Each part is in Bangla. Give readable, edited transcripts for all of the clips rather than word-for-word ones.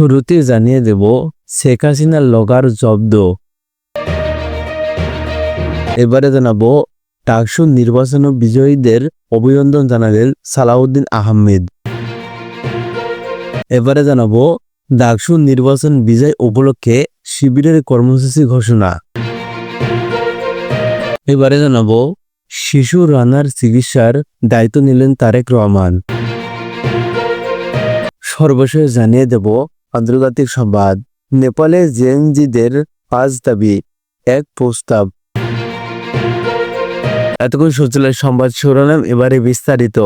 শুরুতে জানিয়ে দেব শেখ হাসিনার লগার জব্দ। এবারে জানাবো ডাকসু নির্বাচন বিজয়ীদের অভিনন্দন জানালেন সালাউদ্দিন আহমেদ। এবারে জানাবো ডাকসু নির্বাচন বিজয় উপলক্ষে শিবিরের কর্মসূচি ঘোষণা। এবারে জানাবো শিশু রানার চিকিৎসার দায়িত্ব নিলেন তারেক রহমান। সর্বশেষ জানিয়ে দেব আন্তর্জাতিক সংবাদ। নেপালে জেএনজিদের 5 দাবি, এক প্রস্তাব। এতক্ষণ শুনছিলেন সংবাদ শিরোনাম, এবারে বিস্তারিত।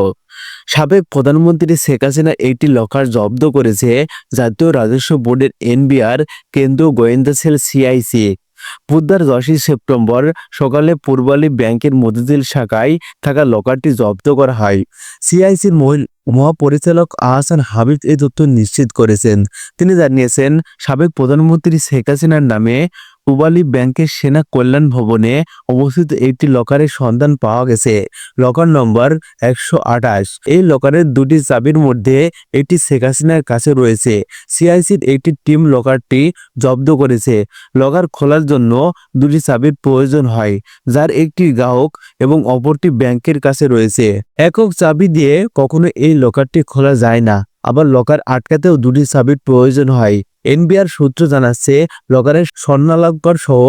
সাবেক প্রধানমন্ত্রী শেখ হাসিনা 80 লকার জব্দ করেছে জাতীয় রাজস্ব বোর্ডের এনবিআর কেন্দ্রীয় গোয়েন্দা সেল সিআইসি। বুধবার 10 সেপ্টেম্বর সকালে পূর্বালী ব্যাংকের মতিঝিল শাখায় থাকা লকারটি জব্দ করা হয়। সিআইসির মহাপরিচালক আহসান হাবিব এই তথ্য নিশ্চিত করেছেন। তিনি জানিয়েছেন, সাবেক প্রধানমন্ত্রী শেখ হাসিনার নামে পূবালী ব্যাংকের সেনা কল্যাণ ভবনে অবস্থিত একটি লকারের সন্ধান পাওয়া গেছে। লকার নম্বর 128। এই লকারের 2টি চাবির মধ্যে একটি শেখ হাসিনার কাছে রয়েছে। সিআইসির একটি টিম লকারটি জব্দ করেছে। লকার খোলার জন্য 2টি চাবির প্রয়োজন হয়, যার একটি গ্রাহক এবং অপরটি ব্যাংকের কাছে রয়েছে। একক চাবি দিয়ে কখনো এই লকারটি খোলা যায় না, আবার লকার আটকাতেও 2টি চাবির প্রয়োজন হয়। এনবিআর সূত্র জানাচ্ছে, লকারের স্বর্ণালঙ্কার সহ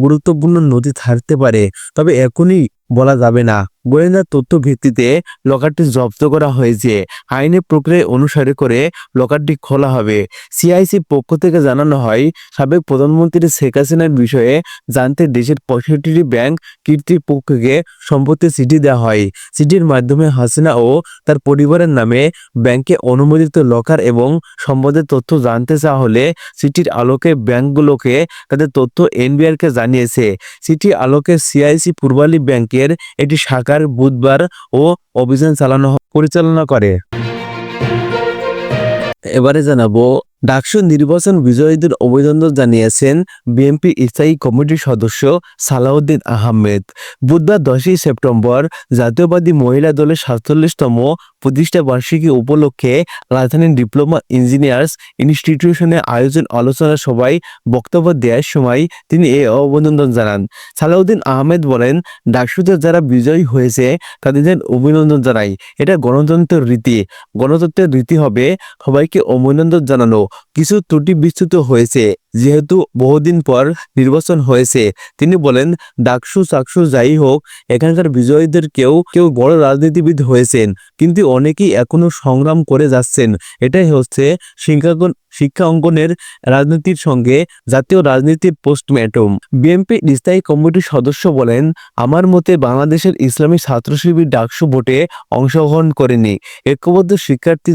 গুরুত্বপূর্ণ নথি থাকতে পারে, তবে এখনই বলা যাবে না। গোয়েন্দা তথ্য ভিত্তিতে লকারটি জব্দ করা হয়েছে। আইনি প্রক্রিয়া অনুসারে করে লকারটি খোলা হবে। সিআইসি পক্ষ থেকে জানানো হয়, সাবেক প্রধানমন্ত্রী শেখ হাসিনার বিষয়ে জানতে দেশের 65টি ব্যাংক কর্তৃপক্ষকে সম্পত্তি চিঠি দেওয়া হয়। চিঠির মাধ্যমে হাসিনা ও তার পরিবারের নামে ব্যাংকে অনুমোদিত লকার এবং সম্পদের তথ্য জানতে চাওয়া হলে চিঠির আলোকে ব্যাংকগুলোকে তাদের তথ্য এনবিআরকে জানিয়েছে। চিঠি আলোকে সিআইসি পূর্বালী ব্যাংকের একটি শাখার বুধবার ও অভিযান পরিচালনা করে। এবারে জানাবো ডাকসু নির্বাচন বিজয়ীদের অভিনন্দন জানিয়েছেন বিএনপি স্থায়ী কমিটির সদস্য সালাউদ্দিন আহমেদ। বুধবার 10 সেপ্টেম্বর জাতীয়বাদী মহিলা দলের 47তম প্রতিষ্ঠা বার্ষিকী উপলক্ষে রাজধানীর ডিপ্লোমা ইঞ্জিনিয়ার্স ইনস্টিটিউশনে আয়োজন আলোচনা সভায় বক্তব্য দেওয়ার সময় তিনি এই অভিনন্দন জানান। সালাউদ্দিন আহমেদ বলেন, ডাকসুতে যারা বিজয়ী হয়েছে তাদের অভিনন্দন জানাই। এটা গণতন্ত্রের রীতি। গণতন্ত্রের রীতি হবে সবাইকে অভিনন্দন জানানো। কিছু ত্রুটি বিচ্যুত হয়েছে, যেহেতু বহুদিন পর নির্বাচন হয়েছে। তিনি বলেন, ডাকসু চাকসু যাই হোক, এখানকার বিজয়ীদের কেউ কেউ বড় রাজনীতিবিদ হয়েছেন, কিন্তু অনেকেই এখনো সংগ্রাম করে যাচ্ছেন। এটাই হচ্ছে শিক্ষা অঙ্গনের রাজনীতির সঙ্গে জাতীয় রাজনীতির পোস্টমর্টম। বিএনপি স্থায়ী কমিটির সদস্য বলেন, আমার মতে বাংলাদেশের ইসলামী ছাত্র শিবির ডাকসু ভোটে অংশগ্রহণ করেনি। ঐক্যবদ্ধ শিক্ষার্থী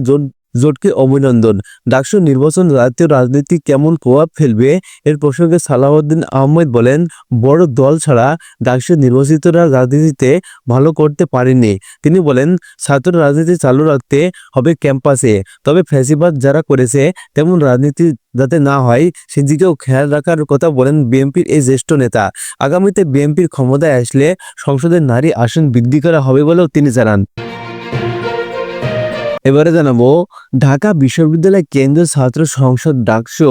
জোটকে অভিনন্দন। ডাকসু নির্বাচন জাতীয় রাজনীতি কেমন প্রভাব ফেলবে এর প্রসঙ্গে সালাউদ্দিন আহমেদ বলেন, বড় দল ছাড়া ডাকসু নির্বাচিতরা রাজনীতিতে ভালো করতে পারেনি। তিনি বলেন, ছাত্র রাজনীতি চালু রাখতে হবে ক্যাম্পাসে, তবে ফ্যাসিবাদ যারা করেছে তেমন রাজনীতি যাতে না হয় সেদিকেও খেয়াল রাখার কথা বলেন বিএনপির এই জ্যেষ্ঠ নেতা। আগামীতে বিএনপির ক্ষমতায় আসলে সংসদে নারী আসন বৃদ্ধি করা হবে বলেও তিনি জানান। এবারে জানাবো ঢাকা বিশ্ববিদ্যালয় কেন্দ্রীয় ছাত্র সংসদ ডাকসু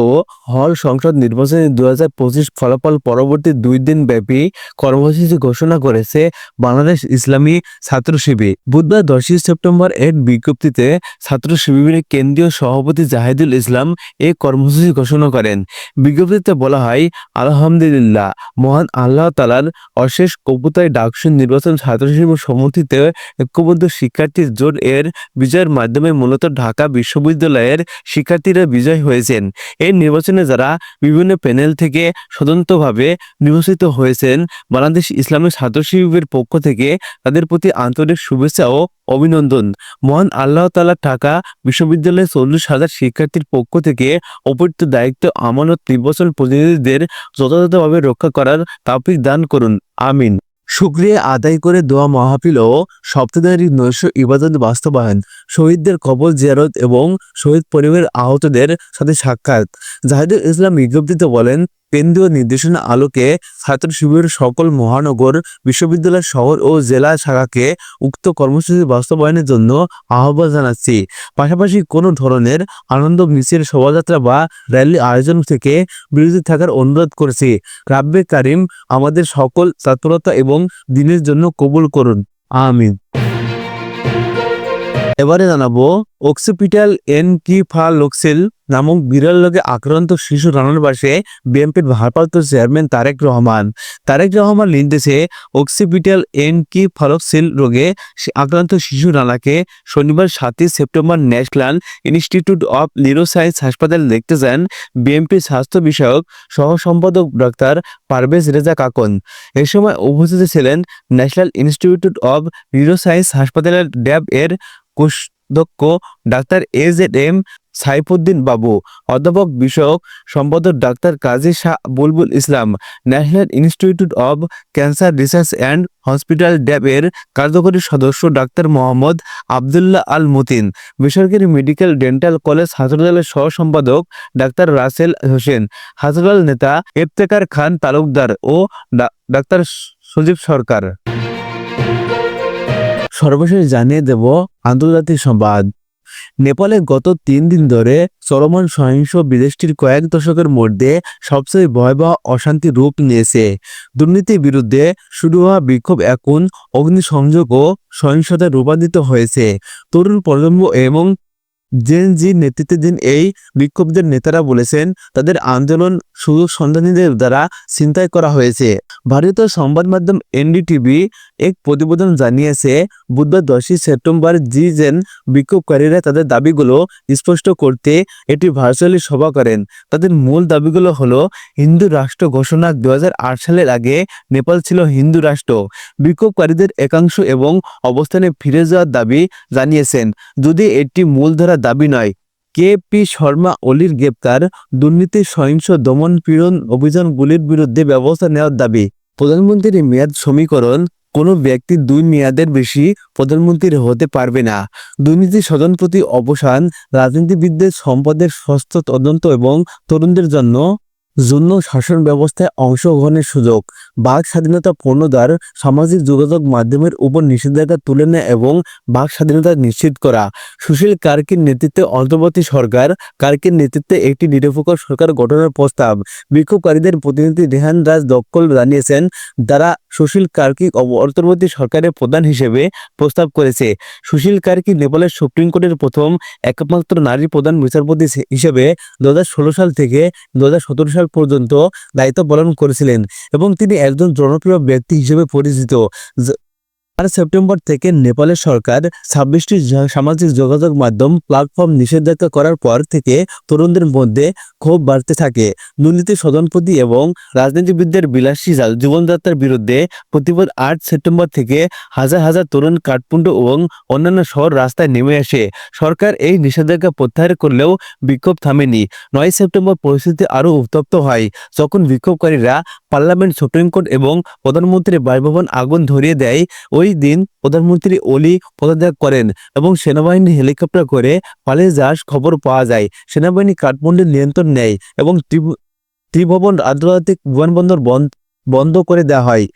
হল সংসদ নির্বাচনে 2025 ফলাফল পরবর্তী 2 দিন ব্যাপী কর্মসূচি ঘোষণা করেছে বাংলাদেশ ইসলামী ছাত্র শিবির। বুধবার 10 সেপ্টেম্বর এক বিজ্ঞপ্তিতে ছাত্র শিবিরের কেন্দ্রীয় সভাপতি জাহিদুল ইসলাম এই কর্মসূচি ঘোষণা করেন। বিজ্ঞপ্তিতে বলা হয়, আলহামদুলিল্লাহ, মহান আল্লাহ তাআলার অশেষ কৃপায় ডাকসু নির্বাচন ছাত্র শিবির সমর্থিত ঐক্যবদ্ধ শিক্ষার্থী জোট এর বিজয়ের মাধ্যমে মূলত ঢাকা বিশ্ববিদ্যালয়ের শিক্ষার্থীরা বিজয় হয়েছেন। এই নির্বাচনে যারা বিভিন্ন প্যানেল থেকে স্বতন্ত্রভাবে নির্বাচিত হয়েছেন, বাংলাদেশ ইসলামী ছাত্র শিবিরের পক্ষ থেকে তাদের প্রতি আন্তরিক শুভেচ্ছা ও অভিনন্দন। মহান আল্লাহ তাআলা ঢাকা বিশ্ববিদ্যালয়ের 40,000 শিক্ষার্থীর পক্ষ থেকে অর্পিত দায়িত্ব আমানত নির্বাচন প্রতিনিধিদের যথাযথভাবে রক্ষা করার তৌফিক দান করুন, আমিন। শুকরিয়া আদায় করে দোয়া মাহফিল ও সপ্তাহদারি নৈশ ইবাদত বাস্তবায়ন, শহীদদের কবর জিয়ারত এবং শহীদ পরিবারের আহতদের সাথে সাক্ষাৎ। জাহিদুল ইসলাম বিজ্ঞপ্তিতে বলেন, কেন্দ্রীয় নির্দেশনা আলোকে ছাত্র শিবিরের সকল মহানগর, বিশ্ববিদ্যালয়, শহর ও জেলা শাখাকে উক্ত কর্মসূচি বাস্তবায়নের জন্য আহ্বান জানাচ্ছি। পাশাপাশি কোনো ধরনের আনন্দ মিছিল, শোভাযাত্রা বা র্যালি আয়োজন থেকে বিরত থাকার অনুরোধ করছি। রাব্বে কারিম আমাদের সকল ছাত্রতা এবং দিনের জন্য কবুল করুন, আমিন। এবারে জানাবো অক্সিপিটাল এনকিফালোক্সিল নামক বিরল রোগে আক্রান্ত শিশু রানার পাশে বিএনপির ভারপ্রাপ্ত চেয়ারম্যান তারেক রহমান নির্দেশে অক্সিপিটাল এনকিফালোক্সিল রোগে আক্রান্ত শিশু রানাকে শনিবার 7 September national institute of neuroscience হাসপাতালে দেখতে যান বিএনপির স্বাস্থ্য বিষয়ক সহ সম্পাদক ডাক্তার পারভেজ রেজা কাকন। এ সময় উপস্থিত ছিলেন ন্যাশনাল ইনস্টিটিউট অব নিউরোসায়েন্স হাসপাতালের ড্যাব এর কোষাধ্যক্ষ ডাক্তার AZM সাইফুদ্দিন বাবু, অধ্যাপক বিষয়ক সম্পাদক doctor Kazi Shah Bulbul Islam, national institute of cancer research and hospital DAB এর কার্যকরী সদস্য ডাক্তার মোহাম্মদ আবদুল্লাহ আল মতিন, বেসরকারি মেডিকেল ডেন্টাল কলেজ হাসপাতালের সহ সম্পাদক ডাক্তার রাসেল হোসেন, হাসপাতাল নেতা ইফতেখার খান তালুকদার ও ডাক্তার সজীব সরকার। সর্বশেষ জানিয়ে দেব আন্তর্জাতিক সংবাদ। নেপালে গত 3 দিন ধরে চলমান সহিংস বিদেশটির কয়েক দশকের মধ্যে সবচেয়ে ভয়াবহ অশান্তি রূপ নিয়েছে। দুর্নীতির বিরুদ্ধে শুরু হওয়া বিক্ষোভ এখন অগ্নিসংযোগ ও সহিংসতায় রূপান্তরিত হয়েছে। তরুণ প্রজন্ম এবং জেন জি নেতৃত্বাধীন এই বিক্ষোভদের নেতারা বলেছেন তাদের আন্দোলন সুযোগ সন্ধানীদের দ্বারা ছিনতাই করা হয়েছে। ভারতীয় সংবাদ মাধ্যম এনডিটিভি এক প্রতিবেদন জানিয়েছে বুধবার 10 সেপ্টেম্বর জেন বিক্ষোভকারীরা তাদের দাবিগুলো স্পষ্ট করতে এটি ভার্চুয়ালি সভা করেন। তাদের মূল দাবিগুলো হলো হিন্দু রাষ্ট্র ঘোষণা। 2008 সালের আগে নেপাল ছিল হিন্দু রাষ্ট্র। বিক্ষোভকারীদের একাংশ এবং অবস্থানে ফিরে যাওয়ার দাবি জানিয়েছেন, যদি এটি মূলধারা দাবি নয়। KP শর্মা ওলির গ্রেপ্তার, দুর্নীতি, সহিংস দমন পীড়ন অভিযানগুলির বিরুদ্ধে ব্যবস্থা নেওয়ার দাবি। প্রধানমন্ত্রীর মেয়াদ সমীকরণ, কোনো ব্যক্তি 2 মেয়াদের বেশি প্রধানমন্ত্রী হতে পারবে না। দুর্নীতি স্বজন প্রতি অবসান, রাজনীতিবিদদের সম্পদের স্বচ্ছ তদন্ত এবং তরুণদের জন্য শাসন ব্যবস্থায় অংশগ্রহণের সুযোগ। বাক স্বাধীনতা পুনরুদ্ধার, সামাজিক যোগাযোগ মাধ্যমের উপর নিষেধাজ্ঞা তুলে নেওয়া এবং বাক স্বাধীনতা নিশ্চিত করা। সুশীল কার্কির নেতৃত্বে অন্তর্বর্তী সরকার, কার্কির নেতৃত্বে একটি নিরপেক্ষ সরকার গঠনের প্রস্তাব। বিক্ষোভকারীদের প্রতিনিধি রেহান রাজ দক্কল জানিয়েছেন তারা সুশীল কার্কি অন্তর্বর্তী সরকারের প্রধান হিসেবে প্রস্তাব করেছে। সুশীল কার্কি নেপালের সুপ্রিম কোর্টের প্রথম একমাত্র নারী প্রধান বিচারপতি হিসেবে 2016 সাল থেকে 2017 সাল পর্যন্ত দায়িত্ব পালন করেছিলেন এবং তিনি একজন জনপ্রিয় ব্যক্তি হিসেবে পরিচিত। 4 সেপ্টেম্বর থেকে নেপালের সরকার 26টি সামাজিক যোগাযোগ মাধ্যম প্ল্যাটফর্ম নিষেধাজ্ঞা করার পর থেকে তরুণদের মধ্যে ক্ষোভ বাড়তে থাকে। দুর্নীতি, স্বজনপ্রীতি এবং রাজনীতিবিদদের বিলাসী জীবনযাত্রার বিরুদ্ধে প্রতিবাদ 8 সেপ্টেম্বর থেকে হাজার হাজার তরুণ কাঠমান্ডু এবং অন্যান্য শহর রাস্তায় নেমে আসে। সরকার এই নিষেধাজ্ঞা প্রত্যাহার করলেও বিক্ষোভ থামেনি। 9 সেপ্টেম্বর পরিস্থিতি আরও উত্তপ্ত হয় যখন বিক্ষোভকারীরা পার্লামেন্ট, সুপ্রিম কোর্ট এবং প্রধানমন্ত্রীর বাসভবন আগুন ধরিয়ে দেয়। ওই দিন প্রধানমন্ত্রী ওলি পদত্যাগ করেন এবং সেনাবাহিনী হেলিকপ্টার করে পালিয়ে যাওয়ার খবর পাওয়া যায়। সেনাবাহিনী কাঠমান্ডুর নিয়ন্ত্রণ নেয় এবং ত্রিভুবন আন্তর্জাতিক বিমানবন্দর বন্ধ করে দেওয়া হয়।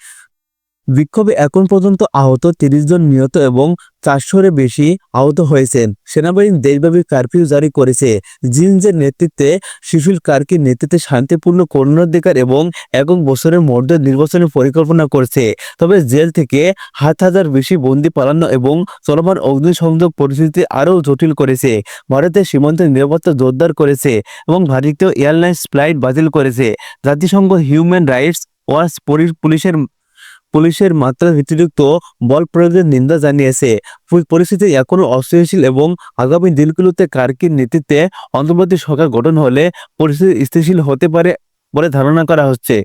বিক্ষোভে এখন পর্যন্ত আহত 30 জন, নিহত এবং 400-এর বেশি আহত হয়েছেন। সেনাবাহিনী দেশব্যাপী কারফিউ জারি করেছে। জিনজের নেতৃত্বে সুশীল কার্কির নেতৃত্বে শান্তিপূর্ণ কর্ণাধিকার এবং 1 বছরের মধ্যে নির্বাচনের পরিকল্পনা করছে। তবে জেল থেকে হাজার বেশি বন্দী পালানো এবং চলমান অগ্নিসংযোগ পরিস্থিতি আরও জটিল করেছে। ভারতের সীমান্তের নিরাপত্তা জোরদার করেছে এবং ভারতীয় এয়ারলাইন্স ফ্লাইট বাতিল করেছে। জাতিসংঘ হিউম্যান রাইটস ওয়াচ পুলিশের মাত্রা অতিরিক্ত বল প্রয়োগের নিন্দা জানিয়েছে। পরিস্থিতি এখনও অস্থিতিশীল এবং আগামী দিনগুলোতে কার্কির নেতৃত্বে অন্তর্বর্তী সরকার গঠন হলে পরিস্থিতি স্থিতিশীল হতে পারে বলে ধারণা করা হচ্ছে।